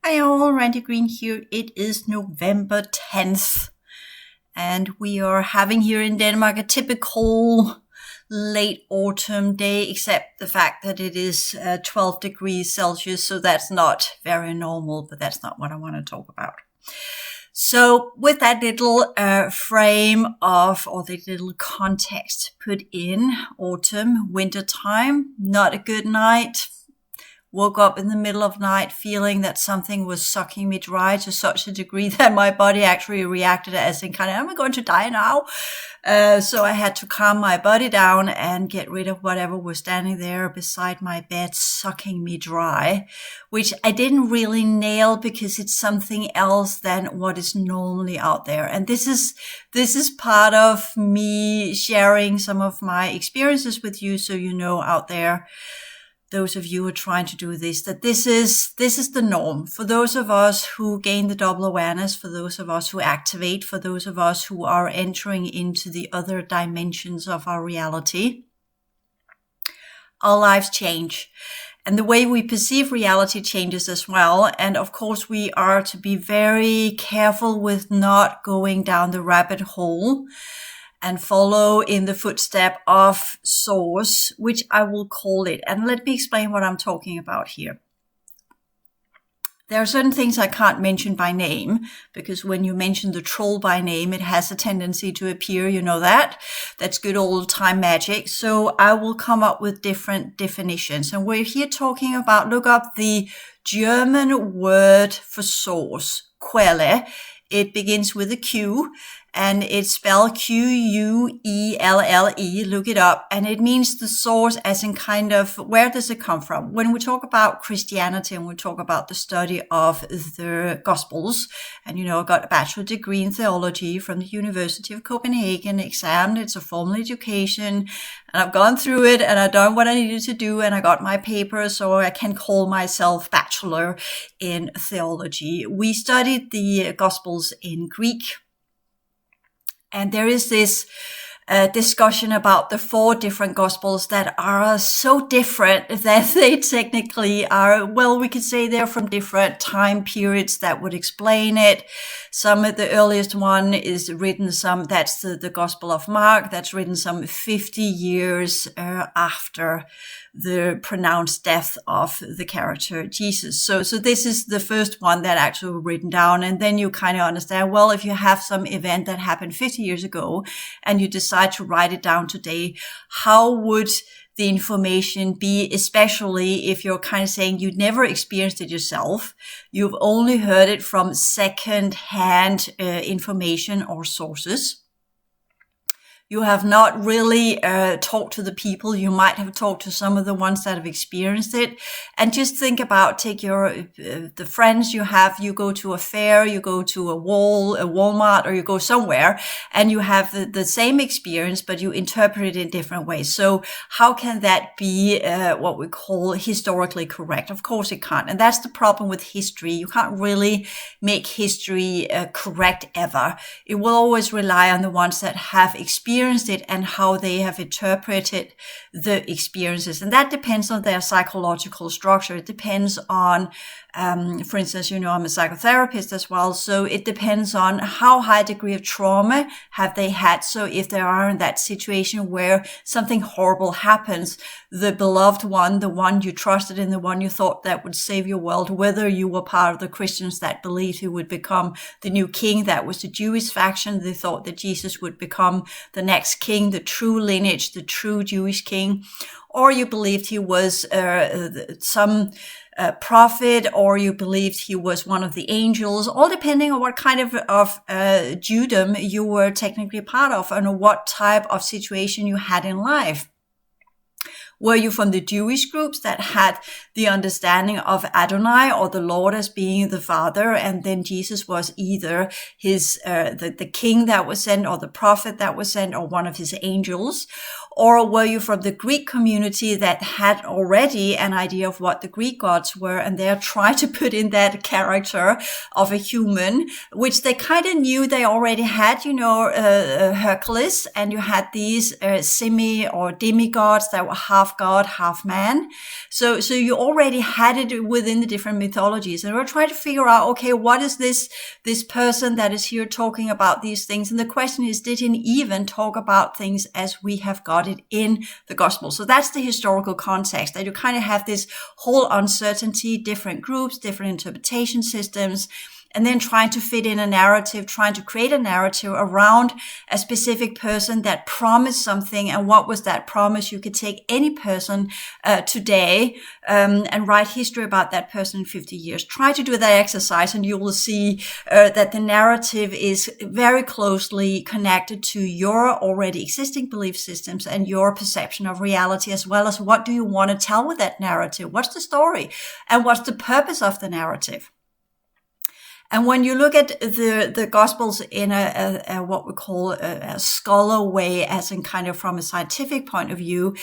Hi all, Randy Green here. It is November 10th, and we are having here in Denmark a typical late autumn day, except the fact that it is 12 degrees Celsius, so that's not very normal, but that's not what I want to talk about. So with that little frame of, or the little context put in, autumn, winter time, not a good night. Woke up in the middle of night feeling that something was sucking me dry to such a degree that my body actually reacted as in kind of, am I going to die now? So I had to calm my body down and get rid of whatever was standing there beside my bed, sucking me dry, which I didn't really nail because it's something else than what is normally out there. And this is part of me sharing some of my experiences with you, so you know out there, those of you who are trying to do this, that this is the norm. For those of us who gain the double awareness, for those of us who activate, for those of us who are entering into the other dimensions of our reality, our lives change. And the way we perceive reality changes as well. And of course, we are to be very careful with not going down the rabbit hole and follow in the footstep of source, which I will call it. And let me explain what I'm talking about here. There are certain things I can't mention by name, because when you mention the troll by name, it has a tendency to appear, you know that. That's good old time magic. So I will come up with different definitions. And we're here talking about, look up the German word for source, Quelle. It begins with a Q, and it's spelled Quelle. Look it up. And it means the source, as in kind of, where does it come from? When we talk about Christianity and we talk about the study of the Gospels, and you know, I got a bachelor degree in theology from the University of Copenhagen, examined, it's a formal education, and I've gone through it and I've done what I needed to do, and I got my paper, so I can call myself bachelor in theology. We studied the Gospels in Greek. And there is this discussion about the 4 different Gospels that are so different that they technically are, well, we could say they're from different time periods that would explain it. Some of the earliest one is written that's the Gospel of Mark, that's written some 50 years after the pronounced death of the character Jesus. So this is the first one that actually was written down. And then you kind of understand, well, if you have some event that happened 50 years ago and you decide to write it down today, how would the information be, especially if you're kind of saying you'd never experienced it yourself, you've only heard it from second-hand information or sources. You have not really talked to the people. You might have talked to some of the ones that have experienced it. And just think about, take the friends you have, you go to a fair, you go to a Walmart, or you go somewhere, and you have the same experience, but you interpret it in different ways. So how can that be what we call historically correct? Of course it can't. And that's the problem with history. You can't really make history correct ever. It will always rely on the ones that have experienced it and how they have interpreted the experiences. And that depends on their psychological structure. It depends on, for instance, you know, I'm a psychotherapist as well. So it depends on how high degree of trauma have they had. So if they are in that situation where something horrible happens, the beloved one, the one you trusted in, the one you thought that would save your world, whether you were part of the Christians that believed he would become the new king, that was the Jewish faction. They thought that Jesus would become the next king, the true lineage, the true Jewish king, or you believed he was some prophet, or you believed he was one of the angels, all depending on what kind of Judaism you were technically part of and what type of situation you had in life. Were you from the Jewish groups that had the understanding of Adonai, or the Lord, as being the Father, and then Jesus was either his the king that was sent, or the prophet that was sent, or one of his angels? Or were you from the Greek community that had already an idea of what the Greek gods were, and they tried to put in that character of a human, which they kind of knew they already had, Hercules, and you had these semi or demigods that were half god, half man. So you already had it within the different mythologies, and we're trying to figure out, okay, what is this person that is here talking about these things? And the question is, did he even talk about things as we have got it in the gospel? So that's the historical context, that you kind of have this whole uncertainty, different groups, different interpretation systems, and then trying to fit in a narrative, trying to create a narrative around a specific person that promised something. And what was that promise? You could take any person today and write history about that person in 50 years. Try to do that exercise, and you will see that the narrative is very closely connected to your already existing belief systems and your perception of reality, as well as what do you want to tell with that narrative? What's the story? And what's the purpose of the narrative? And when you look at the Gospels in a what we call a scholar way, as in kind of from a scientific point of view,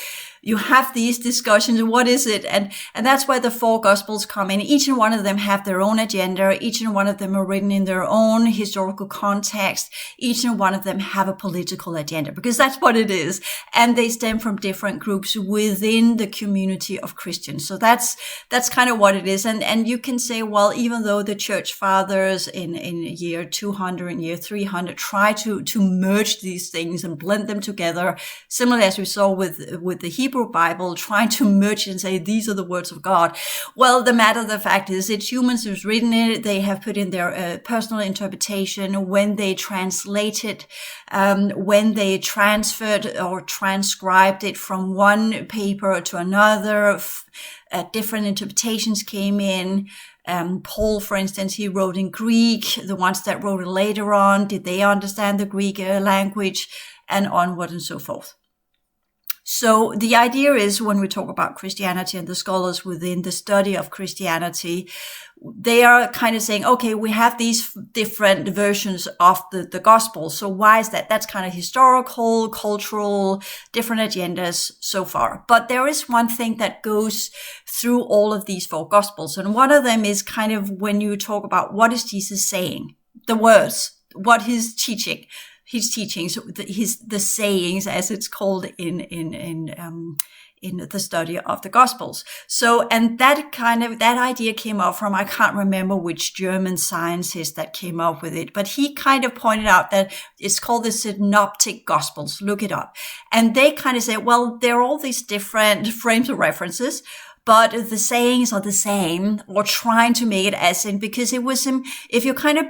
you have these discussions. What is it? And that's where the 4 Gospels come in. Each and one of them have their own agenda. Each and one of them are written in their own historical context. Each and one of them have a political agenda, because that's what it is. And they stem from different groups within the community of Christians. So that's kind of what it is. And you can say, well, even though the church fathers in year 200 and year 300 try to merge these things and blend them together, similarly as we saw with the Hebrew Bible, trying to merge it and say these are the words of God. Well, the matter of the fact is, it's humans who's written it. They have put in their personal interpretation when they translate it, when they transferred or transcribed it from one paper to another. Different interpretations came in. Paul, for instance, he wrote in Greek. The ones that wrote it later on, did they understand the Greek language? And onward and so forth. So the idea is, when we talk about Christianity and the scholars within the study of Christianity, they are kind of saying, okay, we have these different versions of the gospel. So why is that? That's kind of historical, cultural, different agendas so far. But there is one thing that goes through all of these 4 gospels. And one of them is kind of when you talk about what is Jesus saying, the words, what he's teaching. His teachings, the sayings, as it's called in the study of the Gospels. So, and that idea came up from, I can't remember which German scientist that came up with it, but he kind of pointed out that it's called the Synoptic Gospels. Look it up. And they kind of say, well, there are all these different frames of references, but the sayings are the same, or trying to make it as in, because it was, if you kind of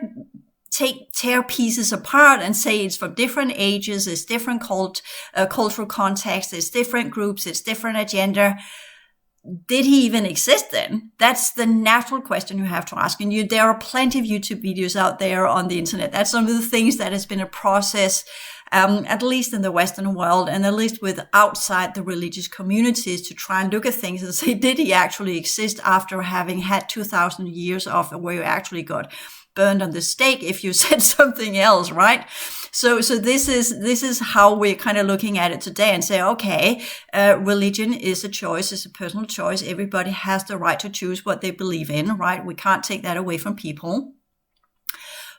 tear pieces apart and say it's from different ages, it's different cultural context, it's different groups, it's different agenda. Did he even exist then? That's the natural question you have to ask. And there are plenty of YouTube videos out there on the internet. That's some of the things that has been a process, at least in the Western world, and at least with outside the religious communities, to try and look at things and say, did he actually exist after having had 2,000 years of where you actually got burned on the stake if you said something else, right? So this is how we're kind of looking at it today, and say, okay, religion is a choice, it's a personal choice. Everybody has the right to choose what they believe in, right? We can't take that away from people.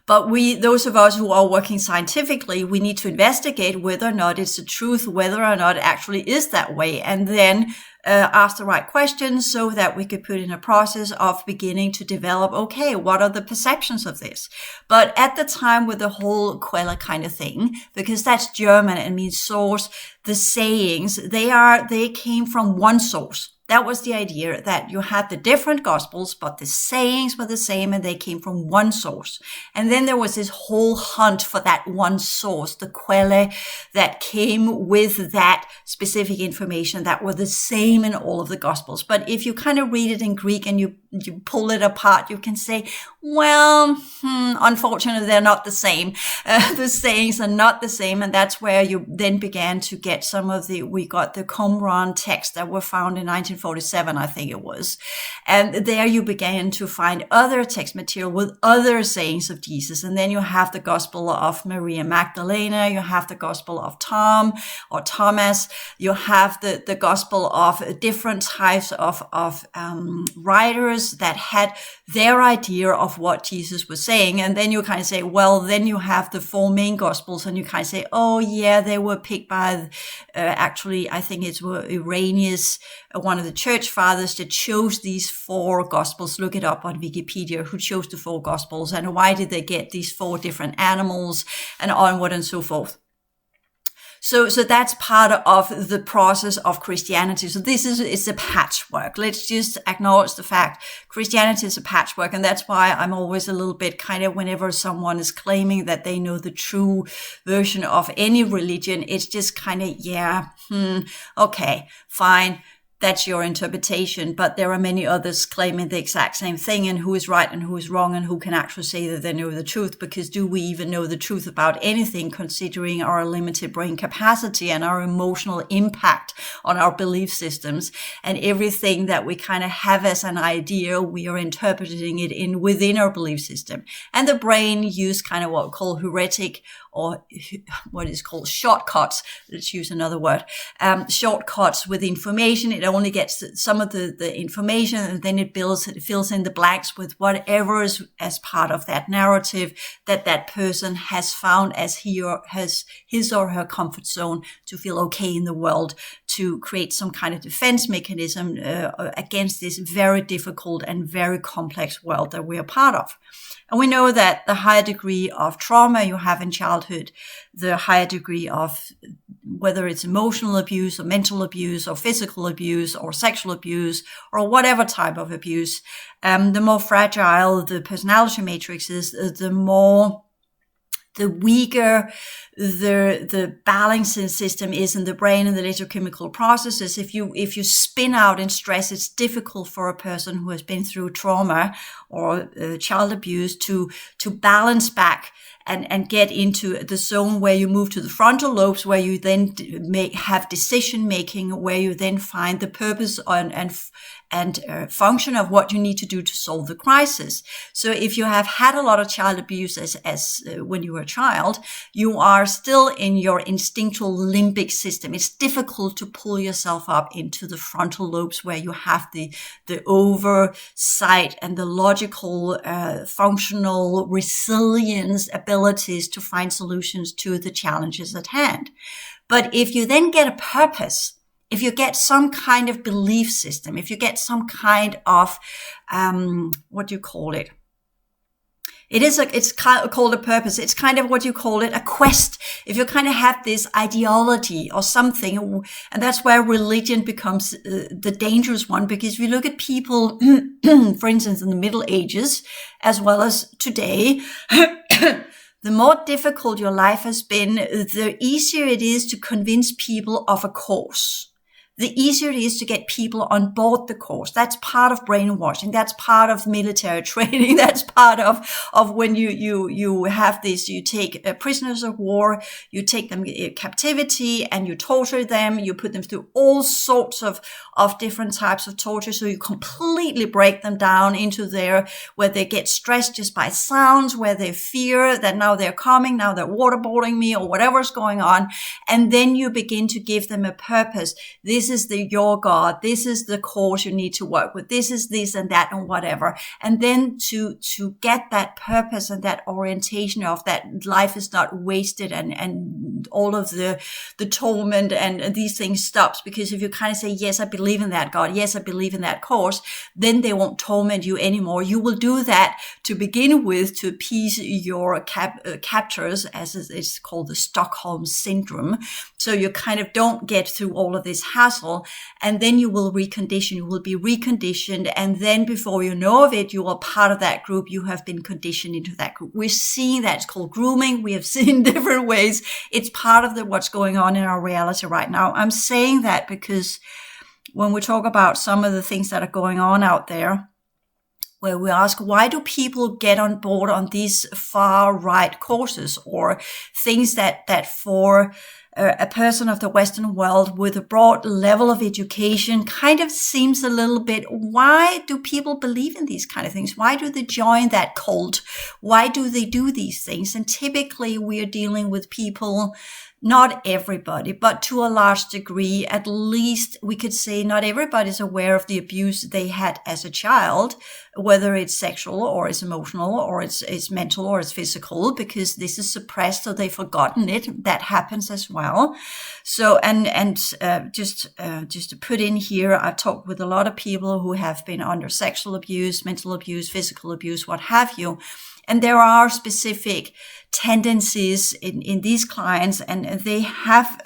But those of us who are working scientifically, we need to investigate whether or not it's the truth, whether or not it actually is that way, and then ask the right questions so that we could put in a process of beginning to develop, okay, what are the perceptions of this? But at the time with the whole Quelle kind of thing, because that's German and means source, the sayings, they came from one source. That was the idea, that you had the different gospels, but the sayings were the same and they came from one source. And then there was this whole hunt for that one source, the Quelle, that came with that specific information that were the same in all of the gospels. But if you kind of read it in Greek and you you pull it apart, you can say, well, unfortunately, they're not the same. The sayings are not the same. And that's where you then began to get we got the Qumran texts that were found in 1947, I think it was. And there you began to find other text material with other sayings of Jesus. And then you have the Gospel of Maria Magdalena, you have the Gospel of Tom or Thomas, you have the Gospel of different types of writers that had their idea of what Jesus was saying. And then you kind of say, well, then you have the four main Gospels, and you kind of say, oh yeah, they were picked by, actually, I think it's Irenaeus, one of the church fathers, that chose these four Gospels. Look it up on Wikipedia, who chose the four Gospels and why did they get these four different animals and onward and so forth. So that's part of the process of Christianity. So it's a patchwork. Let's just acknowledge the fact Christianity is a patchwork. And that's why I'm always a little bit kind of, whenever someone is claiming that they know the true version of any religion, it's just kind of, okay, fine. That's your interpretation, but there are many others claiming the exact same thing, and who is right and who is wrong, and who can actually say that they know the truth, because do we even know the truth about anything, considering our limited brain capacity and our emotional impact on our belief systems, and everything that we kind of have as an idea, we are interpreting it within our belief system. And the brain use kind of what we call heuristic, or what is called shortcuts. Let's use another word. Shortcuts with information. It only gets some of the information, and then it fills in the blanks with whatever is as part of that narrative that person has found as his or her comfort zone to feel okay in the world, to create some kind of defense mechanism against this very difficult and very complex world that we are part of. And we know that the higher degree of trauma you have in childhood, the higher degree of, whether it's emotional abuse or mental abuse or physical abuse or sexual abuse or whatever type of abuse, the more fragile the personality matrix is, the weaker the balancing system is in the brain and the electrochemical processes. If you spin out in stress, it's difficult for a person who has been through trauma or child abuse to balance back and get into the zone where you move to the frontal lobes, where you then have decision making, where you then find the purpose and function of what you need to do to solve the crisis. So if you have had a lot of child abuse as when you were a child, you are still in your instinctual limbic system. It's difficult to pull yourself up into the frontal lobes, where you have the oversight and the logical, functional resilience abilities to find solutions to the challenges at hand. But if you then get a purpose, if you get some kind of belief system, if you get some kind of, what do you call it? It's called a purpose. It's kind of what you call it, a quest. If you kind of have this ideology or something, and that's where religion becomes the dangerous one, because if you look at people, for instance, in the Middle Ages, as well as today, the more difficult your life has been, the easier it is to convince people of a cause. The easier it is to get people on board the course. That's part of brainwashing. That's part of military training. That's part of when you have this, you take prisoners of war, you take them in captivity and you torture them. You put them through all sorts of different types of torture. So you completely break them down into where they get stressed just by sounds, where they fear that now they're coming, now they're waterboarding me or whatever's going on. And then you begin to give them a purpose. This is your God. This is the cause you need to work with. This is this and that and whatever. And then to get that purpose and that orientation of that life is not wasted and all of the torment and these things stops. Because if you kind of say, yes, I believe in that God. Yes, I believe in that cause, then they won't torment you anymore. You will do that to begin with to appease your captors, as it's called the Stockholm syndrome. So you kind of don't get through all of this hassle, and then you will be reconditioned, and then before you know of it, you are part of that group. You have been conditioned into that group. We're seeing that. It's called grooming. We have seen different ways. It's part of what's going on in our reality right now. I'm saying that because when we talk about some of the things that are going on out there, where we ask, why do people get on board on these far right courses, or things that for a person of the Western world with a broad level of education kind of seems a little bit, why do people believe in these kind of things? Why do they join that cult? Why do they do these things? And typically we are dealing with people, not everybody, but to a large degree, at least we could say not everybody's aware of the abuse they had as a child, whether it's sexual or it's emotional or it's mental or it's physical, because this is suppressed or they've forgotten it. That happens as well. So, just to put in here, I've talked with a lot of people who have been under sexual abuse, mental abuse, physical abuse, what have you. And there are specific tendencies in these clients, and they have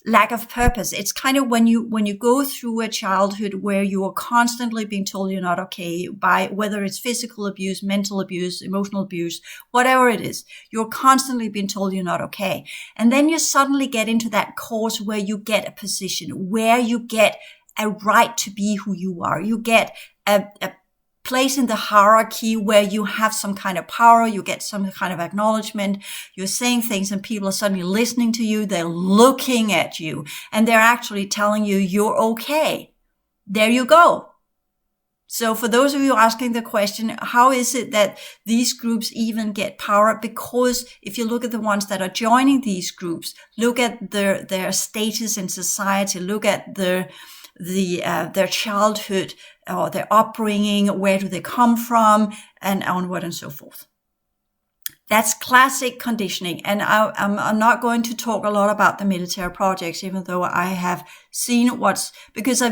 lack of purpose. It's kind of when you go through a childhood where you are constantly being told you're not okay, by whether it's physical abuse, mental abuse, emotional abuse, whatever it is, you're constantly being told you're not okay. And then you suddenly get into that course where you get a position, where you get a right to be who you are. You get a place in the hierarchy where you have some kind of power, you get some kind of acknowledgement, you're saying things and people are suddenly listening to you, they're looking at you, and they're actually telling you you're okay. There you go. So for those of you asking the question, how is it that these groups even get power? Because if you look at the ones that are joining these groups, look at their status in society, look at their childhood or their upbringing, where do they come from, and onward and so forth. That's classic conditioning. And I'm not going to talk a lot about the military projects, even though I have seen because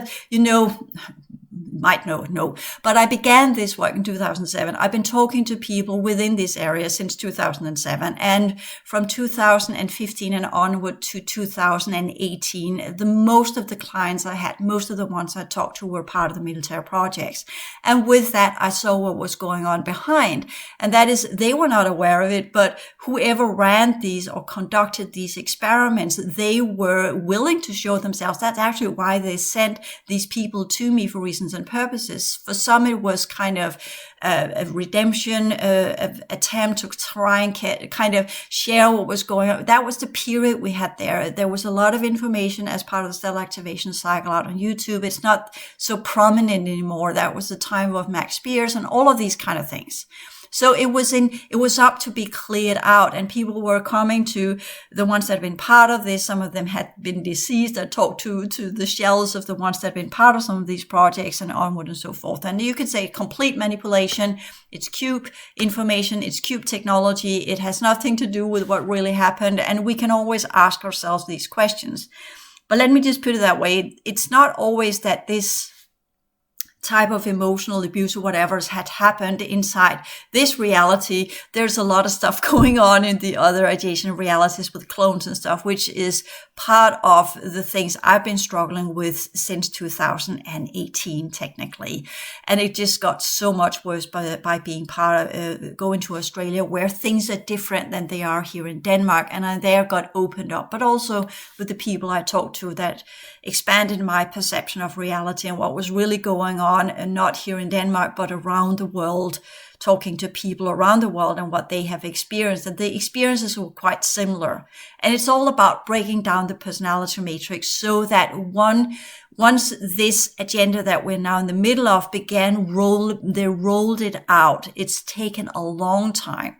might know, but I began this work in 2007. I've been talking to people within this area since 2007, and from 2015 and onward to 2018, most of the clients I had, most of the ones I talked to were part of the military projects. And with that, I saw what was going on behind. And that is, they were not aware of it, but whoever ran these or conducted these experiments, they were willing to show themselves. That's actually why they sent these people to me, for reasons and purposes. For some, it was kind of a redemption, attempt to try and kind of share what was going on. That was the period we had there. There was a lot of information as part of the stellar activation cycle out on YouTube. It's not so prominent anymore. That was the time of Max Spears and all of these kind of things. So it was up to be cleared out, and people were coming to the ones that had been part of this. Some of them had been deceased. I talked to the shells of the ones that had been part of some of these projects and onward and so forth. And you could say complete manipulation. It's cube information. It's cube technology. It has nothing to do with what really happened. And we can always ask ourselves these questions. But let me just put it that way. It's not always that this type of emotional abuse or whatever had happened inside this reality. There's a lot of stuff going on in the other adjacent realities with clones and stuff, which is part of the things I've been struggling with since 2018, technically. And it just got so much worse by being part of going to Australia, where things are different than they are here in Denmark. And I there got opened up, but also with the people I talked to, that expanded my perception of reality and what was really going on, and not here in Denmark, but around the world, talking to people around the world and what they have experienced. And the experiences were quite similar. And it's all about breaking down the personality matrix so that once this agenda that we're now in the middle of began, they rolled it out. It's taken a long time.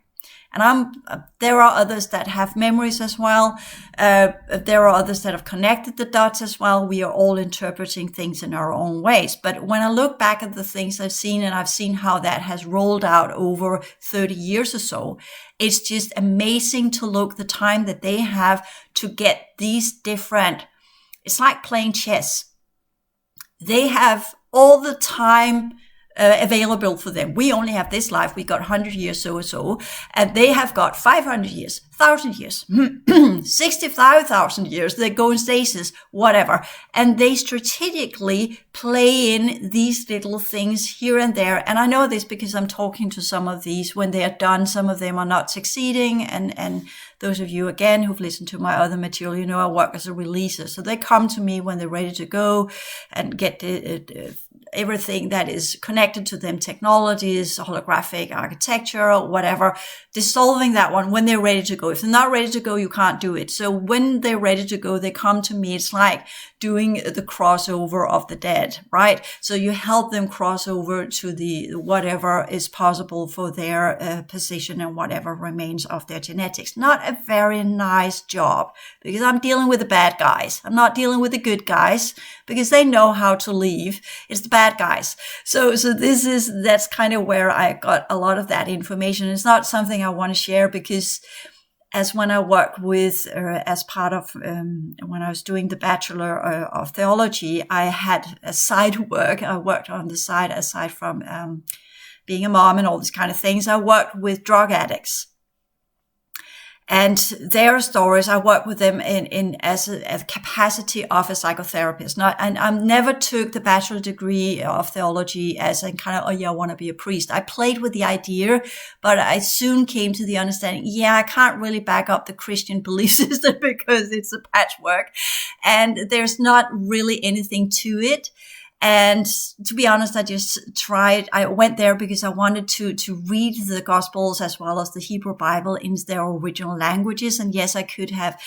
And there are others that have memories as well. There are others that have connected the dots as well. We are all interpreting things in our own ways. But when I look back at the things I've seen, and I've seen how that has rolled out over 30 years or so, it's just amazing to look the time that they have to get these different, it's like playing chess. They have all the time available for them. We only have this life. We got 100 years so, and they have got 500 years, 1,000 years, 65,000 years. They go in stasis, whatever. And they strategically play in these little things here and there. And I know this because I'm talking to some of these. When they are done, some of them are not succeeding. And those of you, again, who've listened to my other material, you know I work as a releaser. So they come to me when they're ready to go and get everything that is connected to them, technologies, holographic architecture, or whatever, dissolving that one when they're ready to go. If they're not ready to go, you can't do it. So when they're ready to go, they come to me. It's like doing the crossover of the dead, right? So you help them cross over to the whatever is possible for their position and whatever remains of their genetics. Not a very nice job, because I'm dealing with the bad guys. I'm not dealing with the good guys, because they know how to leave. It's the bad guys. So that's kind of where I got a lot of that information. It's not something I want to share, because as when I worked with, as part of, when I was doing the Bachelor of Theology, I had a side work. I worked on the side, aside from being a mom and all these kind of things. I worked with drug addicts. And their stories, I work with them in as a capacity of a psychotherapist. And I never took the bachelor degree of theology as a kind of, I want to be a priest. I played with the idea, but I soon came to the understanding, I can't really back up the Christian belief system because it's a patchwork and there's not really anything to it. And to be honest, I just tried. I went there because I wanted to read the Gospels as well as the Hebrew Bible in their original languages. And yes, I could have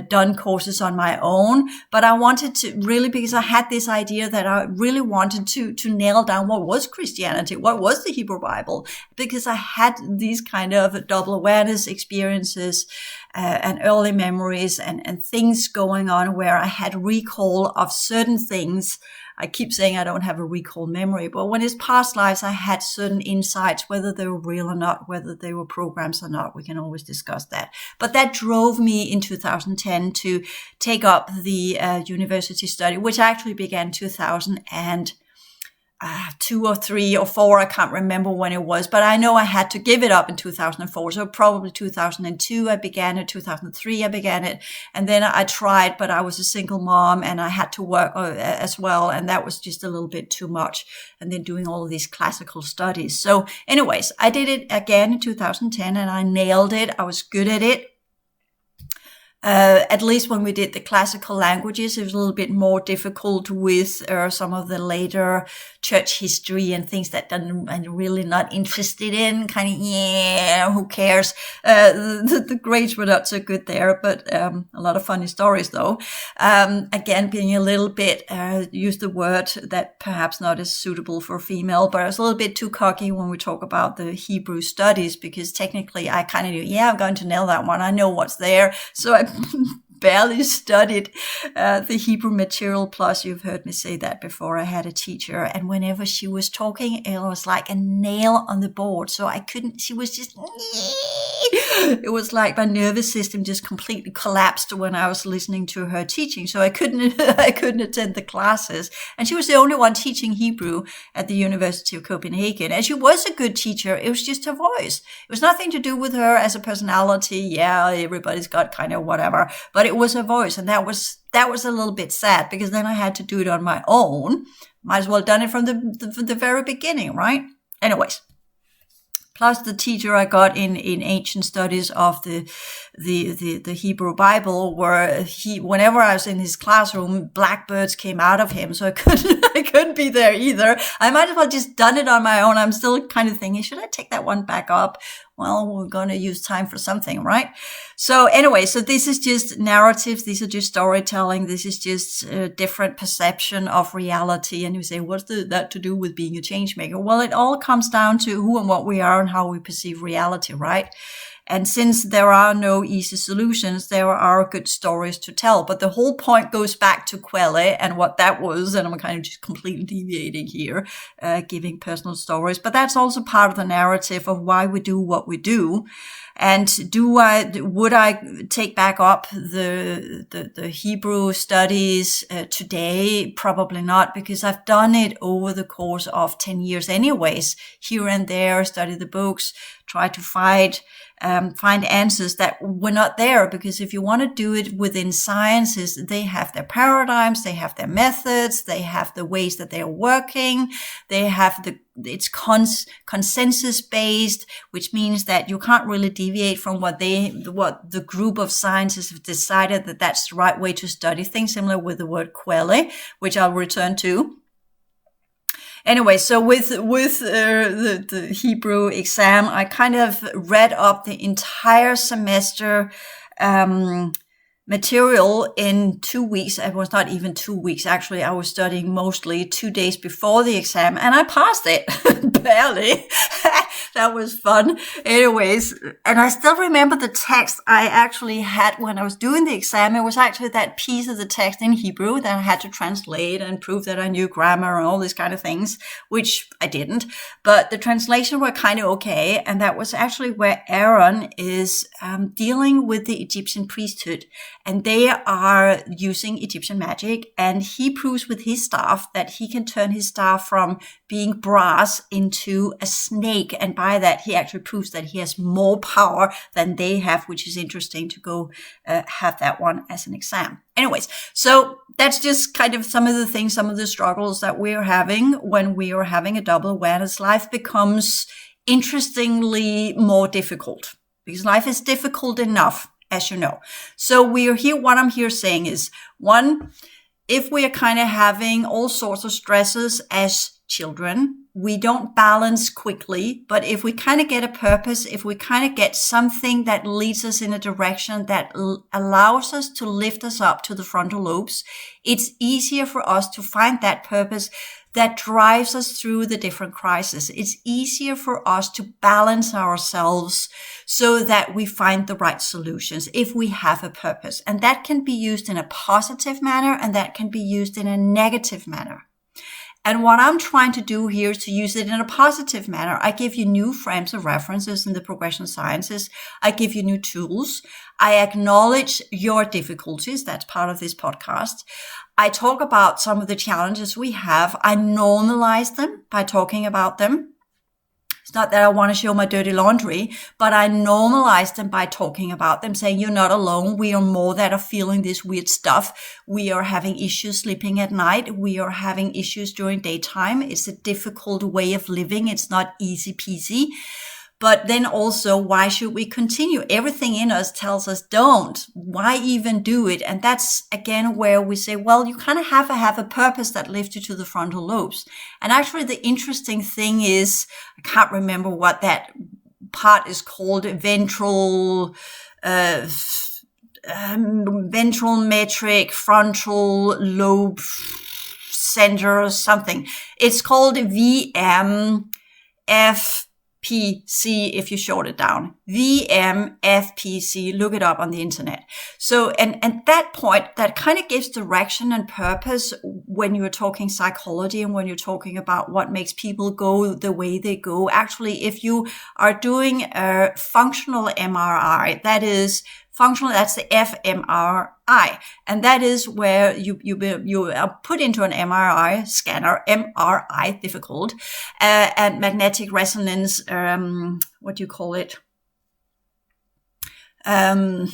done courses on my own, but I wanted to really, because I had this idea that I really wanted to nail down what was Christianity, what was the Hebrew Bible, because I had these kind of double awareness experiences and early memories and things going on where I had recall of certain things. I keep saying I don't have a recall memory, but when it's past lives, I had certain insights, whether they were real or not, whether they were programs or not. We can always discuss that. But that drove me in 2010 to take up the university study, which actually began 2002 or 3 or 4. I can't remember when it was, but I know I had to give it up in 2004. So probably 2002, I began it. 2003, I began it. And then I tried, but I was a single mom and I had to work as well. And that was just a little bit too much. And then doing all of these classical studies. So anyways, I did it again in 2010 and I nailed it. I was good at it. At least when we did the classical languages, it was a little bit more difficult with some of the later church history and things that I'm really not interested in. Kind of, who cares? The grades were not so good there, but a lot of funny stories though. Again, being a little bit, use the word that perhaps not as suitable for female, but I was a little bit too cocky when we talk about the Hebrew studies, because technically I kind of knew, I'm going to nail that one. I know what's there. So I barely studied the Hebrew material. Plus, you've heard me say that before. I had a teacher, and whenever she was talking, it was like a nail on the board. So I couldn't, she was just, it was like my nervous system just completely collapsed when I was listening to her teaching. So I couldn't attend the classes. And she was the only one teaching Hebrew at the University of Copenhagen. And she was a good teacher. It was just her voice. It was nothing to do with her as a personality. Yeah, everybody's got kind of whatever, but it was her voice. And that was a little bit sad, because then I had to do it on my own. Might as well done it from the very beginning, right? Anyways. Plus the teacher I got in ancient studies of the Hebrew Bible, where whenever I was in his classroom, blackbirds came out of him. So I couldn't be there either. I might as well just done it on my own. I'm still kind of thinking, should I take that one back up? Well, we're going to use time for something, right? So anyway, so this is just narratives. These are just storytelling. This is just a different perception of reality. And you say, what's that to do with being a changemaker? Well, it all comes down to who and what we are and how we perceive reality, right? And since there are no easy solutions, there are good stories to tell. But the whole point goes back to Quelle and what that was. And I'm kind of just completely deviating here, giving personal stories. But that's also part of the narrative of why we do what we do. And would I take back up the Hebrew studies today? Probably not, because I've done it over the course of 10 years anyways, here and there, study the books, try to find answers that were not there. Because if you want to do it within sciences, they have their paradigms, they have their methods, they have the ways that they're working, they have it's consensus based, which means that you can't really deviate from what the group of scientists have decided that that's the right way to study things, similar with the word Quelle, which I'll return to. Anyway, so with the Hebrew exam, I kind of read up the entire semester material in 2 weeks. It was not even 2 weeks. Actually, I was studying mostly 2 days before the exam, and I passed it. Barely. That was fun. Anyways, and I still remember the text I actually had when I was doing the exam. It was actually that piece of the text in Hebrew that I had to translate and prove that I knew grammar and all these kind of things, which I didn't. But the translation were kind of okay. And that was actually where Aaron is dealing with the Egyptian priesthood. And they are using Egyptian magic. And he proves with his staff that he can turn his staff from being brass into a snake. And by that, he actually proves that he has more power than they have, which is interesting to go have that one as an exam. Anyways, so that's just kind of some of the things, some of the struggles that we're having when we are having a double awareness. Life becomes interestingly more difficult because life is difficult enough, as you know. So we are here. What I'm here saying is, one, if we are kind of having all sorts of stresses as children, we don't balance quickly. But if we kind of get a purpose, if we kind of get something that leads us in a direction that allows us to lift us up to the frontal lobes, it's easier for us to find that purpose that drives us through the different crises. It's easier for us to balance ourselves so that we find the right solutions if we have a purpose. And that can be used in a positive manner, and that can be used in a negative manner. And what I'm trying to do here is to use it in a positive manner. I give you new frames of references in the progression sciences. I give you new tools. I acknowledge your difficulties. That's part of this podcast. I talk about some of the challenges we have. I normalize them by talking about them. It's not that I want to show my dirty laundry, but I normalize them by talking about them, saying you're not alone. We are more that are feeling this weird stuff. We are having issues sleeping at night. We are having issues during daytime. It's a difficult way of living. It's not easy peasy. But then also, why should we continue? Everything in us tells us don't. Why even do it? And that's, again, where we say, well, you kind of have a purpose that lifts you to the frontal lobes. And actually, the interesting thing is, I can't remember what that part is called, ventral metric, frontal lobe center or something. It's called VMFPC, if you short it down. VMFPC, look it up on the internet. So, and that point, that kind of gives direction and purpose when you're talking psychology and when you're talking about what makes people go the way they go. Actually, if you are doing a functional MRI, that is functional, that's the fMRI. And that is where you are put into an MRI scanner, MRI, difficult, and magnetic resonance, what do you call it? I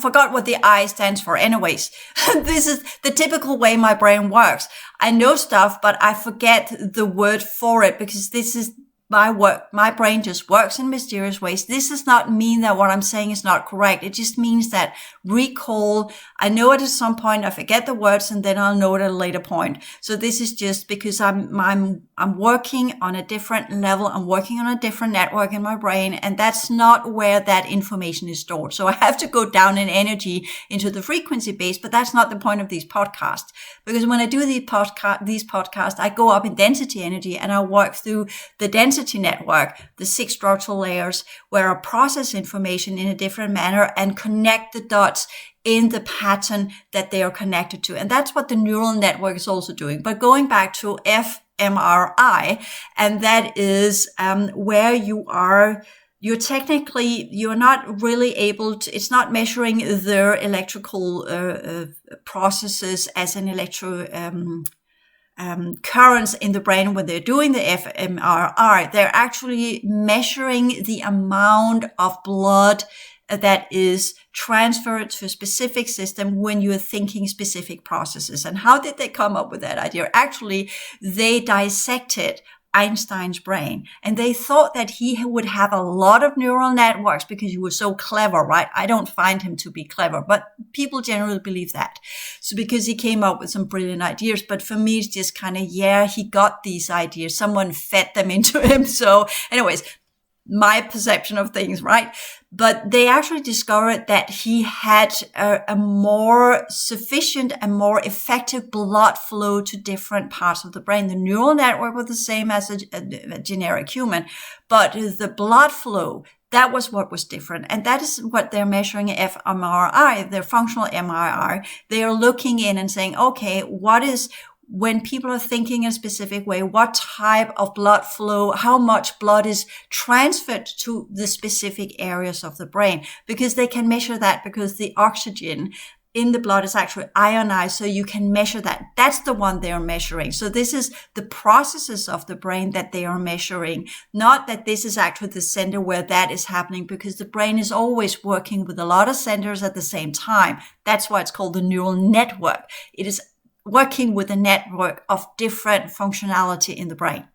forgot what the I stands for. Anyways, this is the typical way my brain works. I know stuff, but I forget the word for it because this is my brain just works in mysterious ways. This does not mean that what I'm saying is not correct. It just means that recall, I know it at some point, I forget the words, and then I'll know it at a later point. So this is just because I'm working on a different level. I'm working on a different network in my brain, and that's not where that information is stored. So I have to go down in energy into the frequency base, but that's not the point of these podcasts. Because when I do these podcasts, I go up in density energy and I work through the density network, the 6 structural layers, where I process information in a different manner and connect the dots in the pattern that they are connected to. And that's what the neural network is also doing. But going back to fMRI, and that is where you're not really able to, it's not measuring their electrical processes as an currents in the brain when they're doing the fMRI. They're actually measuring the amount of blood that is transferred to a specific system when you're thinking specific processes. And how did they come up with that idea? Actually, they dissected Einstein's brain. And they thought that he would have a lot of neural networks because he was so clever, right? I don't find him to be clever, but people generally believe that. So because he came up with some brilliant ideas, but for me, it's just kind of, yeah, he got these ideas. Someone fed them into him. So anyways, my perception of things, right? But they actually discovered that he had a more sufficient and more effective blood flow to different parts of the brain. The neural network was the same as a generic human, but the blood flow, that was what was different. And that is what they're measuring fMRI, their functional MRI. They are looking in and saying, okay, when people are thinking in a specific way, what type of blood flow, how much blood is transferred to the specific areas of the brain, because they can measure that because the oxygen in the blood is actually ionized. So you can measure that. That's the one they are measuring. So this is the processes of the brain that they are measuring, not that this is actually the center where that is happening, because the brain is always working with a lot of centers at the same time. That's why it's called the neural network. It is working with a network of different functionality in the brain.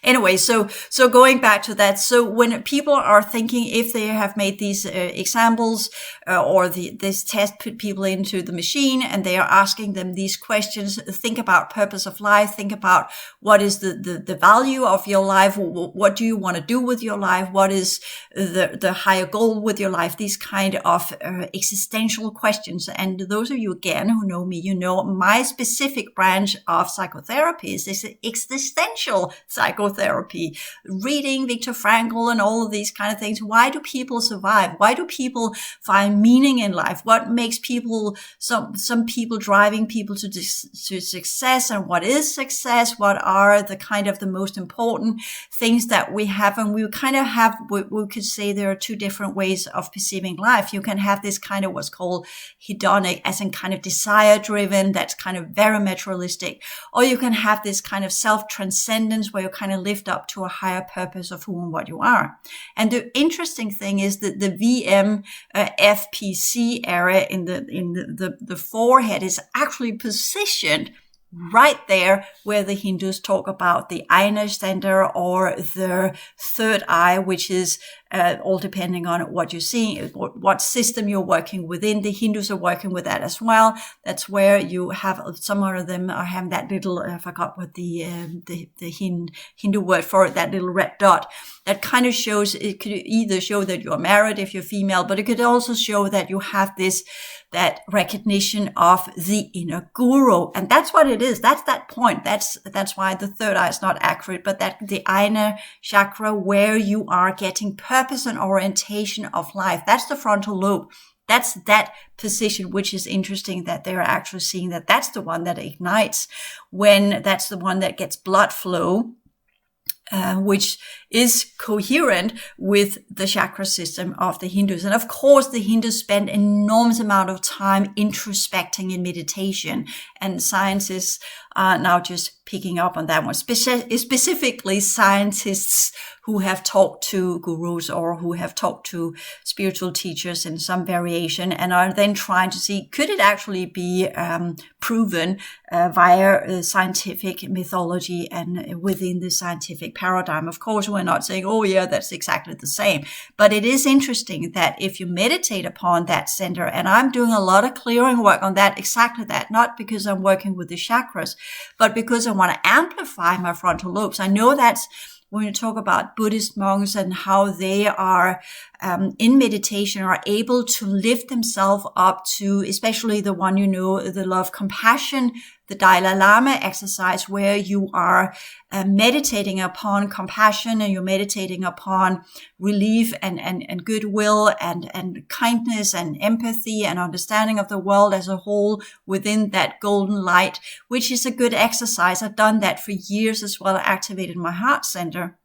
Anyway, so going back to that, so when people are thinking, if they have made these examples or this test put people into the machine and they are asking them these questions, think about purpose of life, think about what is the value of your life, what do you want to do with your life, what is the higher goal with your life, these kind of existential questions. And those of you, again, who know me, you know my specific branch of psychotherapy is this existential psychotherapy. Reading Viktor Frankl and all of these kind of things. Why do people survive? Why do people find meaning in life? What makes people, some people driving people to success, and what is success? What are the kind of the most important things that we have? And we kind of have, we could say there are two different ways of perceiving life. You can have this kind of what's called hedonic, as in kind of desire driven, that's kind of very materialistic. Or you can have this kind of self-transcendence where you kind of lift up to a higher purpose of who and what you are. And the interesting thing is that the VM FPC area in the forehead is actually positioned right there where the Hindus talk about the Ajna center or the third eye, which is all depending on what you're seeing, what system you're working within. The Hindus are working with that as well. That's where you have, some of them have that little, I forgot what the Hindu word for it, that little red dot. That kind of shows, it could either show that you're married if you're female, but it could also show that you have that recognition of the inner guru. And that's what it is. That's that point. That's why the third eye is not accurate, but that the Ajna chakra, where you are getting purpose and orientation of life. That's the frontal lobe. That's that position, which is interesting that they're actually seeing that that's the one that ignites, when that's the one that gets blood flow, which is coherent with the chakra system of the Hindus. And of course, the Hindus spend an enormous amount of time introspecting in meditation, and scientists are now just picking up on that one. Specifically, scientists who have talked to gurus or who have talked to spiritual teachers in some variation, and are then trying to see, could it actually be proven via scientific mythology and within the scientific paradigm. Of course, we're not saying, oh yeah, that's exactly the same. But it is interesting that if you meditate upon that center, and I'm doing a lot of clearing work on that, exactly that, not because I'm working with the chakras, but because I want to amplify my frontal lobes. I know that's when you talk about Buddhist monks and how they are in meditation are able to lift themselves up to, especially the one, the love compassion, the Dalai Lama exercise, where you are meditating upon compassion and you're meditating upon relief and goodwill and kindness and empathy and understanding of the world as a whole within that golden light, which is a good exercise. I've done that for years as well. I activated my heart center.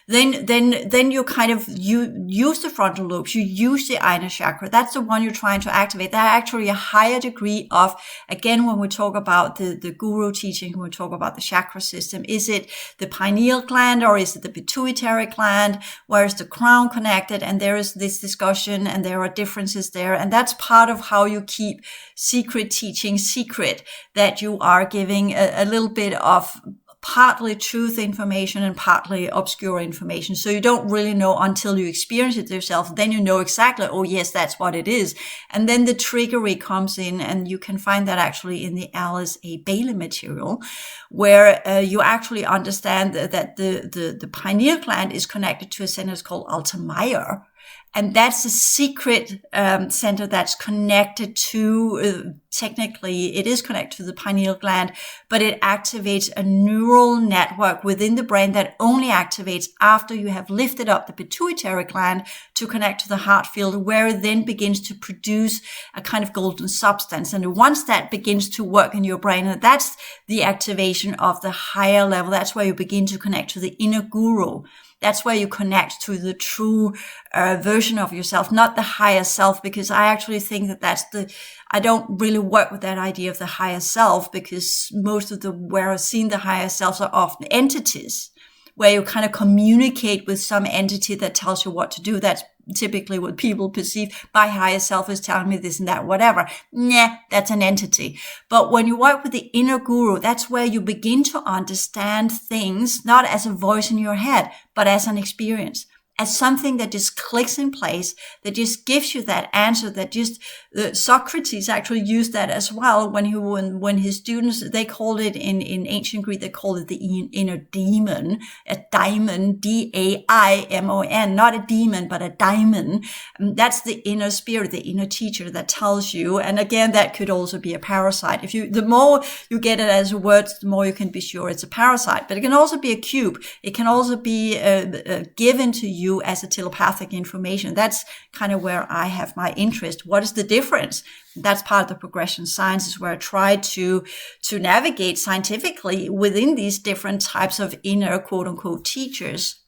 Then you kind of, you use the frontal lobes, you use the Ajna chakra. That's the one you're trying to activate. That actually a higher degree of, again, when we talk about the guru teaching, when we talk about the chakra system, is it the pineal gland or is it the pituitary gland? Where is the crown connected? And there is this discussion and there are differences there. And that's part of how you keep secret teaching secret, that you are giving a little bit of partly truth information and partly obscure information. So you don't really know until you experience it yourself. Then you know exactly, oh yes, that's what it is. And then the trickery comes in, and you can find that actually in the Alice A. Bailey material, where you actually understand that the pineal gland is connected to a center called Altamaya. And that's a secret center that's connected to, technically, it is connected to the pineal gland, but it activates a neural network within the brain that only activates after you have lifted up the pituitary gland to connect to the heart field, where it then begins to produce a kind of golden substance. And once that begins to work in your brain, and that's the activation of the higher level, that's where you begin to connect to the inner guru. That's where you connect to the true version of yourself, not the higher self, because I actually think that I don't really work with that idea of the higher self, because most of where I've seen the higher selves are often entities, where you kind of communicate with some entity that tells you what to do. That's typically what people perceive. My higher self is telling me this and that, whatever. Nah, that's an entity. But when you work with the inner guru, that's where you begin to understand things, not as a voice in your head, but as an experience, as something that just clicks in place, that just gives you that answer, that just, Socrates actually used that as well when his students, they called it in ancient Greek, they called it the inner daimon, a daimon, D-A-I-M-O-N, not a demon, but a daimon. That's the inner spirit, the inner teacher that tells you. And again, that could also be a parasite. The more you get it as words, the more you can be sure it's a parasite, but it can also be a cube. It can also be given to you as a telepathic information. That's kind of where I have my interest. What is the difference? That's part of the progression sciences, where I try to navigate scientifically within these different types of inner quote unquote teachers.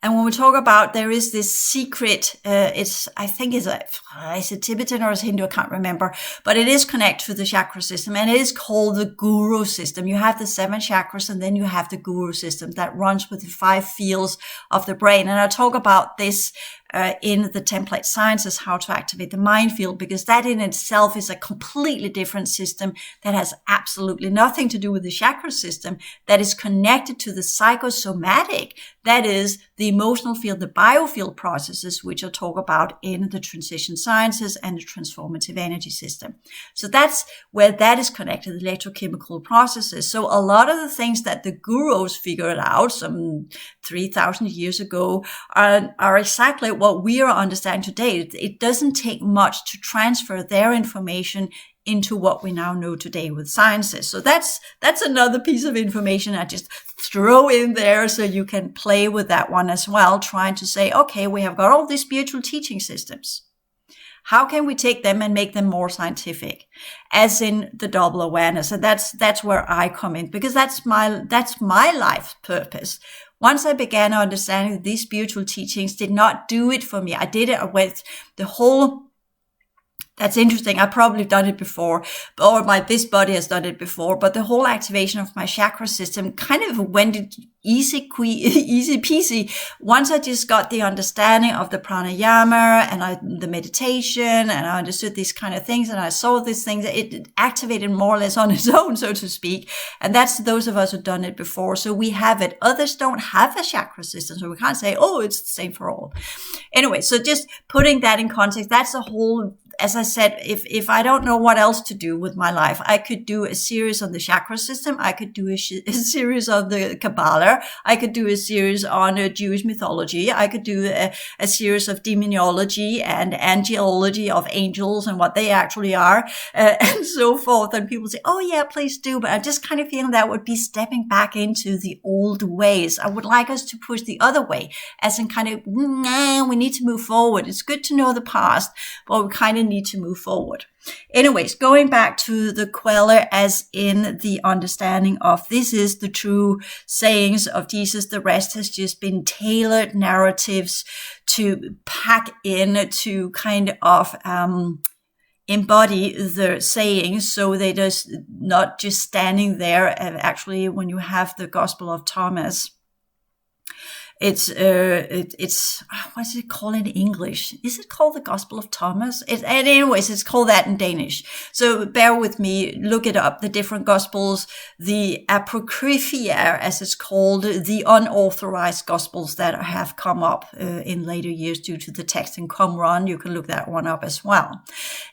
And when we talk about, there is this secret, I think is it Tibetan or is Hindu? I can't remember, but it is connected to the chakra system, and it is called the guru system. You have the 7 chakras, and then you have the guru system that runs with the 5 fields of the brain. And I talk about this in the template sciences, how to activate the mind field, because that in itself is a completely different system that has absolutely nothing to do with the chakra system, that is connected to the psychosomatic, that is the emotional field, the biofield processes, which I'll talk about in the transition sciences and the transformative energy system. So that's where that is connected, the electrochemical processes. So a lot of the things that the gurus figured out some 3,000 years ago are exactly what we are understanding today. It doesn't take much to transfer their information into what we now know today with sciences. So that's another piece of information I just throw in there so you can play with that one as well, trying to say, okay, we have got all these spiritual teaching systems. How can we take them and make them more scientific, as in the double awareness? And that's where I come in, because that's my life purpose. Once I began understanding that these spiritual teachings did not do it for me, I did it with the whole. That's interesting. I've probably done it before, or this body has done it before, but the whole activation of my chakra system kind of went easy peasy. Once I just got the understanding of the pranayama and the meditation, and I understood these kind of things, and I saw these things, it activated more or less on its own, so to speak. And that's those of us who've done it before. So we have it. Others don't have a chakra system, so we can't say, oh, it's the same for all. Anyway, so just putting that in context, that's a whole. As I said, if I don't know what else to do with my life, I could do a series on the chakra system. I could do a series on the Kabbalah. I could do a series on Jewish mythology. I could do a series of demonology and angelology of angels and what they actually are, and so forth. And people say, oh yeah, please do. But I'm just kind of feeling that would be stepping back into the old ways. I would like us to push the other way, as in kind of, we need to move forward. It's good to know the past, but we kind of need to move forward. Anyways, going back to the Queller, as in the understanding of this is the true sayings of Jesus. The rest has just been tailored narratives to pack in, to kind of embody the sayings, so they just not just standing there. And actually, when you have the Gospel of Thomas, It's what's it called in English? Is it called the Gospel of Thomas? Anyways, it's called that in Danish. So bear with me, look it up. The different Gospels, the Apocrypha, as it's called, the unauthorized Gospels that have come up in later years due to the text in Qumran. You can look that one up as well.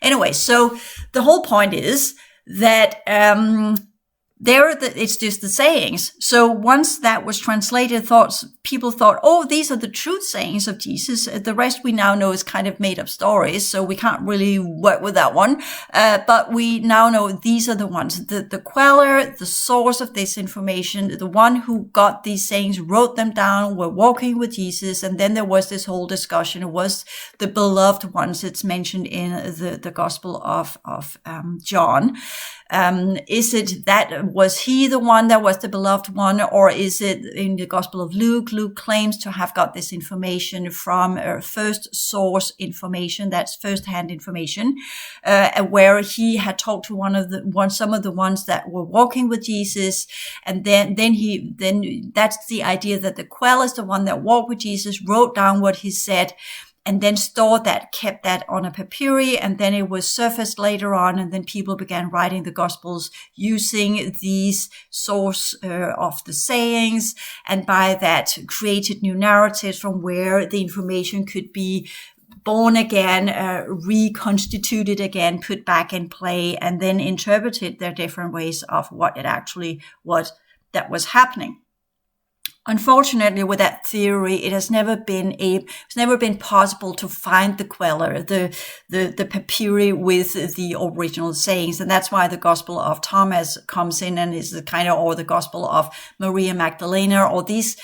Anyway, so the whole point is that it's just the sayings. So once that was translated, people thought, oh, these are the truth sayings of Jesus. The rest we now know is kind of made up stories, so we can't really work with that one. But we now know these are the ones. The queller, the source of this information, the one who got these sayings, wrote them down, were walking with Jesus, and then there was this whole discussion. It was the beloved ones. It's mentioned in the Gospel of John. Is it that was he the one that was the beloved one, or is it in the Gospel of Luke? Luke claims to have got this information from first source information, that's first-hand information, where he had talked to some of the ones that were walking with Jesus, and then that's the idea that the quell is the one that walked with Jesus, wrote down what he said, and then stored that, kept that on a papyri, and then it was surfaced later on, and then people began writing the Gospels using these source of the sayings, and by that created new narratives from where the information could be born again, reconstituted again, put back in play, and then interpreted their different ways of what it actually was that was happening. Unfortunately, with that theory, it's never been possible to find the queller, the papyri with the original sayings, and that's why the Gospel of Thomas comes in and is or the Gospel of Maria Magdalena, or these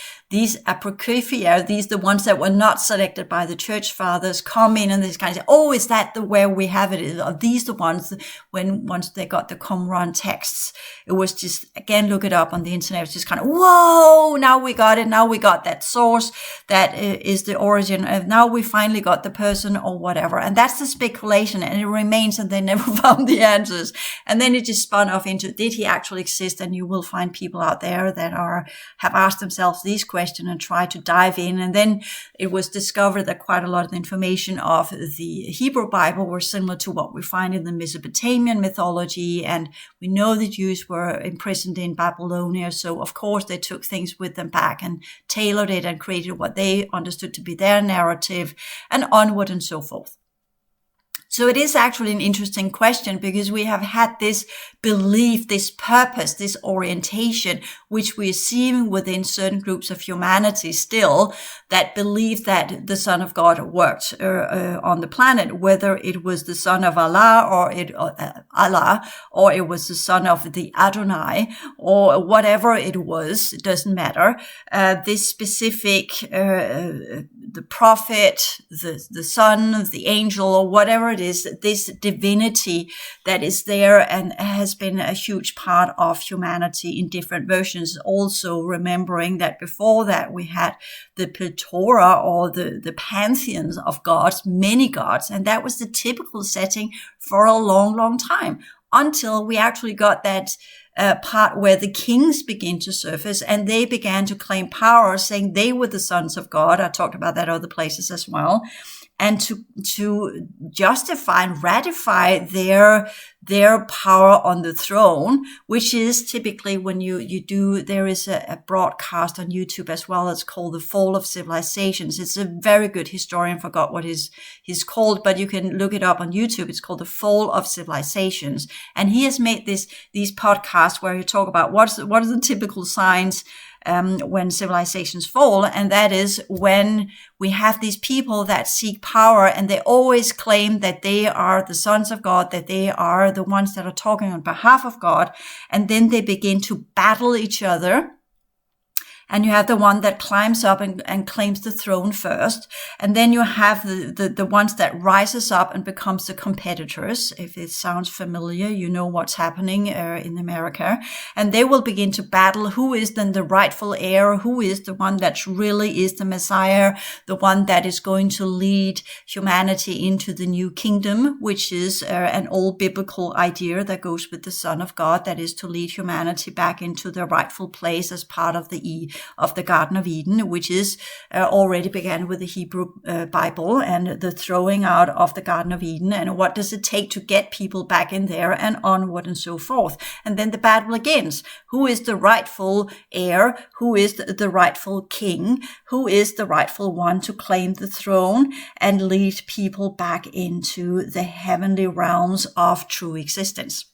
apocrypha, the ones that were not selected by the church fathers, come in and they kind of say, oh, is that where we have it? Are these the ones once they got the Qumran texts? It was just, again, look it up on the internet. It's just kind of, whoa, now we got it. Now we got that source that is the origin. Now we finally got the person or whatever. And that's the speculation, and it remains, and they never found the answers. And then it just spun off into, did he actually exist? And you will find people out there that have asked themselves these questions and try to dive in. And then it was discovered that quite a lot of the information of the Hebrew Bible were similar to what we find in the Mesopotamian mythology. And we know the Jews were imprisoned in Babylonia. So of course they took things with them back and tailored it and created what they understood to be their narrative, and onward and so forth. So it is actually an interesting question, because we have had this belief, this purpose, this orientation, which we are seeing within certain groups of humanity still, that believe that the Son of God worked on the planet, whether it was the Son of Allah or it was the Son of the Adonai, or whatever it was, it doesn't matter. This specific, the prophet, the Son, the angel, or whatever it is, this divinity that is there and has been a huge part of humanity in different versions. Also remembering that before that we had the plethora, or the pantheons of gods, many gods, and that was the typical setting for a long, long time, until we actually got that part where the kings begin to surface and they began to claim power, saying they were the sons of God. I talked about that other places as well. And to justify and ratify their power on the throne, which is typically when there is a broadcast on YouTube as well. It's called The Fall of Civilizations. It's a very good historian, forgot what he's called, but you can look it up on YouTube. It's called The Fall of Civilizations. And he has made these podcasts where you talk about what are the typical signs when civilizations fall, and that is when we have these people that seek power, and they always claim that they are the sons of God, that they are the ones that are talking on behalf of God, and then they begin to battle each other. And you have the one that climbs up and claims the throne first. And then you have the ones that rises up and becomes the competitors. If it sounds familiar, you know what's happening in America. And they will begin to battle who is then the rightful heir, who is the one that really is the Messiah, the one that is going to lead humanity into the new kingdom, which is an old biblical idea that goes with the Son of God, that is to lead humanity back into their rightful place as part of the of the Garden of Eden, which is already began with the Hebrew Bible and the throwing out of the Garden of Eden, and what does it take to get people back in there, and onward and so forth. And then the battle begins. Who is the rightful heir? Who is the rightful king? Who is the rightful one to claim the throne and lead people back into the heavenly realms of true existence?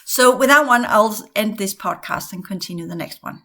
So with that one, I'll end this podcast and continue the next one.